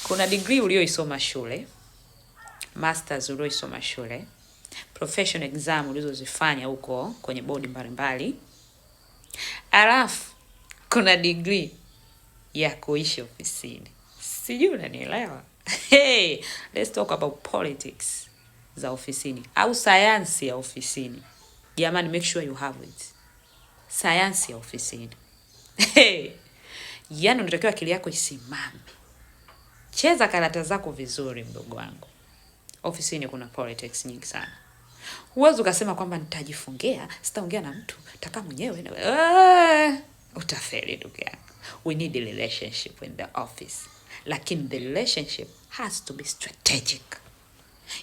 Kuna degree ulioisoma shule, masters ulioisoma shule, professional exam ulizozifanya huko kwenye bodi mbalimbali. Alafu kuna degree ya kuishi ofisini. Sijui unanielewa? Hey, let's talk about politics za ofisini au sayansi ya ofisini. Jamani, make sure you have it. Sayansi ya ofisini. Hey, yani unatakiwa akili yako isimame. Cheza karata zako vizuri mdogo wangu. Ofisini kuna politics nyingi sana. Huwezi ukasema kwamba nitajifungia, sitaongea na mtu, taka mwenyewe. Utafeli ndugu yangu. We need a relationship in the office. Lakini the relationship has to be strategic.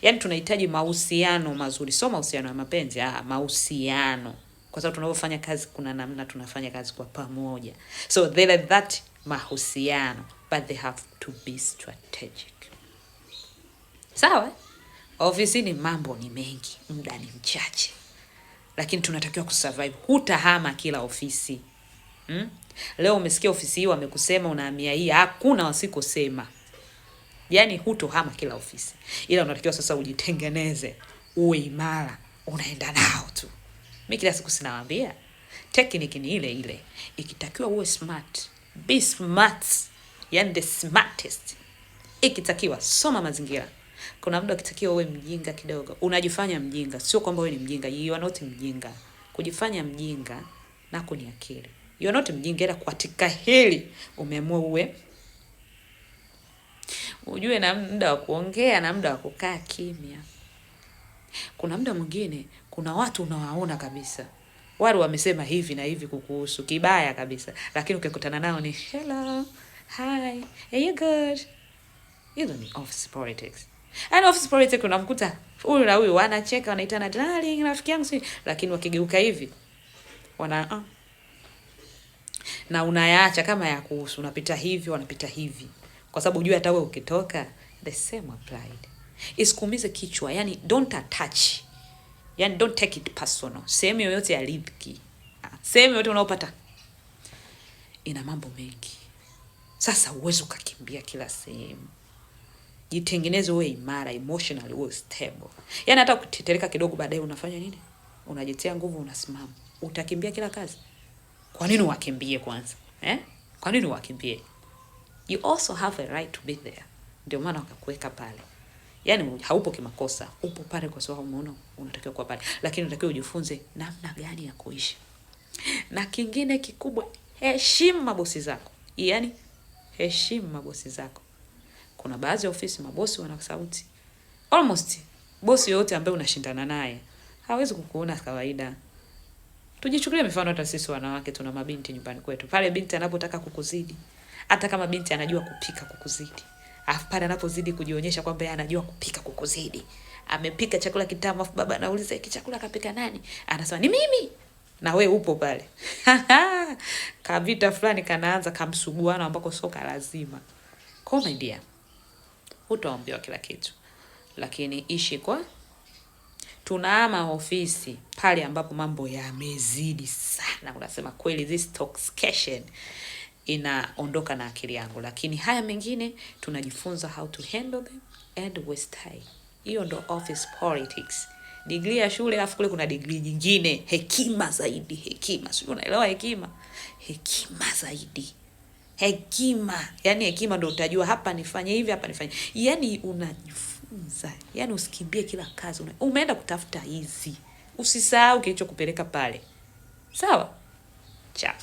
Yani tunahitaji mahusiano mazuri. So mahusiano ya mapenzi, mahusiano. Kwa sababu tunapofanya kazi kuna namna tunafanya kazi kwa pamoja. So there are that mahusiano, but they have to be strategic. Sawa? Ofisini mambo ni mengi, muda ni mchache. Lakini tunatakiwa kusurvive. Hutahama kila ofisi. Leo umesikia ofisi hii wamekusema unahamia hii, hakuna wasikosema. Yani hutohama kila ofisi. Ila unatakiwa sasa ujitengeneze, uwe imara, unaenda nao tu. Mimi kila siku sinawaambia, technique ni ile ile. Ikitakiwa uwe smart, be smart. Yani the smartest. Ikitakiwa soma mazingira. Kuna muda ukitakiwa uwe mjinga kidogo. Unajifanya mjinga, sio kwamba wewe ni mjinga. You are not mjinga. Kujifanya mjinga nako ni akili. You are not mjinga, ila katika hili umeamua uwe. Ujue na muda wa kuongea na muda wa kukaa kimya. Kuna muda mwingine kuna watu unawaona kabisa. Wale wamesema hivi na hivi kukuhusu kibaya kabisa. Lakini ukikutana nao ni hello, hi, are you good? Hizo ni office politics. And office politics unamkuta huyu na huyu wanacheka wanaitana darling rafiki yangu si, lakini wakigeuka hivi wana na unayaacha kama ya kuhusu, unapita hivi wanapita hivi. Kwa sababu unajua hata wewe ukitoka the same applied. Isikuumize kichwa, yani don't attach. Yani don't take it personal. Sehemu yoyote ya riziki, sehemu yoyote unaopata ina mambo mengi. Sasa uwezo ukakimbia kila sehemu. Jitengeneze uwe imara, emotionally uwe stable. Yani hata ukitetereka kidogo baadaye unafanya nini? Unajitia nguvu, unasimama. Utakimbia kila kazi. Kwa nini wakimbie kwanza? Kwa nini wakimbie? You also have a right to be there. Ndio maana wakakuweka pale. Yani haupo kimakosa, upo pale kwa sababu umeona unatakiwa kuwa pale. Lakini unatakiwa ujifunze namna gani ya kuishi. Na kingine kikubwa, heshimu mabosi zako. Yani heshimu mabosi zako. Kuna baadhi ya ofisi mabosi wana sauti. Almost bosi yote ambaye unashindana naye hawezi kukuona kawaida. Tujichukulie mfano hata sisi wanawake tuna mabinti nyumbani kwetu. Pale binti anapotaka kukuzidi, hata kama binti anajua kupika kukuzidi, afu pale anapozidi kujionyesha kwamba yeye anajua kupika kukuzidi, amepika chakula kitamu, afu baba anauliza hiki chakula kapika nani? Anasema ni mimi. Na we upo pale. Kavita fulani kanaanza kamsuguano ambako soka lazima. Kwa my dear, utaambiwa kila kitu. Lakini ishi kwa tunaama ofisi pale ambapo mambo yamezidi sana. Unasema kweli this toxication inaondoka na akili yangu. Lakini haya mengine tunajifunza how to handle them and we stay. Hiyo ndo office politics. Degree ya shule afu kule kuna degree nyingine, hekima zaidi, hekima. Sio unaelewa hekima? Hekima zaidi. Hekima, yani hekima ndo utajua hapa nifanye hivi, hapa nifanye. Yani unajifunza. Yani usikimbie kila kazi. Umeenda kutafuta hizi. Usisahau kilichokupeleka pale. Sawa? Ciao.